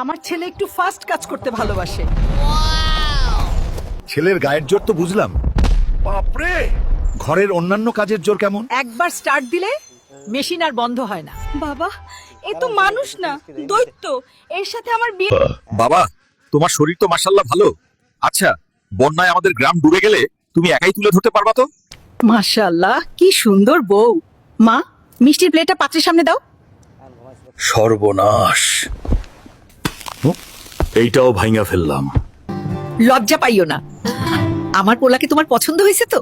আমার ছেলে একটু ফাস্ট কাজ করতে ভালোবাসে। ছেলের গায়ের জোর তো বুঝলাম, বাপরে ঘরের অন্যান্য কাজের জোর কেমন? একবার স্টার্ট দিলে মেশিন আর বন্ধ হয় না। বাবা, এ তো মানুষ না, দৈত্য। এর সাথে আমার বিয়ে। বাবা, তোমার শরীর তো মাশাআল্লাহ ভালো। আচ্ছা, বন্যায় আমাদের গ্রাম ডুবে গেলে তুমি একাই তুলে ধরতে পারবা তো? মাশাআল্লাহ, কি সুন্দর বউ। মা, মিষ্টির প্লেটটা পাত্রের সামনে দাও। সর্বনাশ, এইটাও ভাঙা ফেললাম। লজ্জা পাইও না। আমার পোলাকে তোমার পছন্দ হয়েছে তো?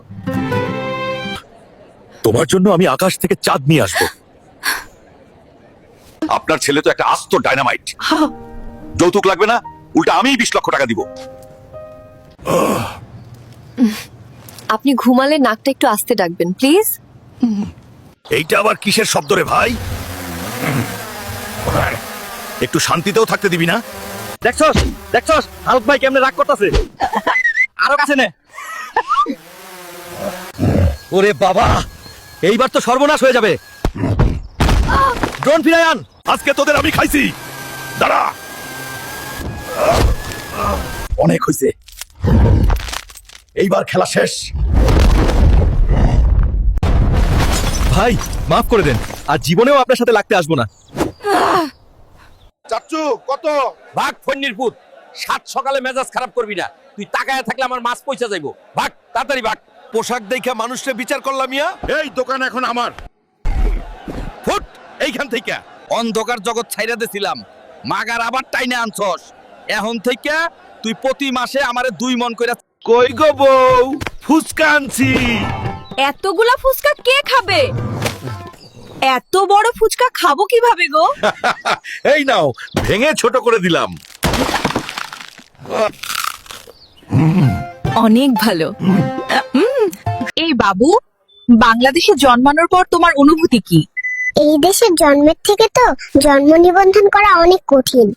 তোমার জন্য আমি আকাশ থেকে চাঁদ নিয়ে আসবো। আপনার ছেলে তো একটা আস্ত ডায়নামাইট। হা, যৌতুক লাগবে না, উল্টা আমিই 20 লক্ষ টাকা দিব। আপনি ঘুমালে নাকটা একটু আস্তে ডাকবেন প্লিজ। এইটা আবার কিসের শব্দ রে ভাই? একটু শান্তিতেও থাকতে দিবি না? দেখছস দেখছস হালক ভাই কেমনে রাগ করতেছে। আরো কাছে নে। ওরে বাবা, এইবার তো সর্বনাশ হয়ে যাবে। ড্রোন ফিরায় আন। আজকে তোদের আমি খাইছি। দাঁড়া, অনেক হয়েছে, এইবার খেলা শেষ। ভাই মাফ করে দেন, আর জীবনেও আপনার সাথে লাগতে আসবো না। চাচ্চু কত? ভাগ ফন্নির পুত, সাত সকালে মেজাজ খারাপ করবি না। তুই তাকায় থাকলে আমার মাছ পয়সা যাইবো। ভাগ তাড়াতাড়ি ভাগ। পোশাক দেখে মানুষকে বিচার করলাম মিয়া। এই দোকান এখন আমার। ফুট এইখান থেকে। অন্ধকার জগৎ ছাইরা দিছিলাম, মাগার আবার টাইনে আনছস। এখন থেকে তুই প্রতি মাসে আমারে 2 মন কইরা। কই গো বউ, ফুসকা আনছি। এতগুলা ফুচকা কে খাবে? এত বড় ফুচকা খাবো কিভাবে গো? এই নাও, ভেঙে ছোট করে দিলাম। অনেক ভালো। এই বাবু, বাংলাদেশে জন্মানোর পর তোমার অনুভূতি কি? এই দেশে জন্মের থেকে তো জন্ম নিবন্ধন করা অনেক কঠিন।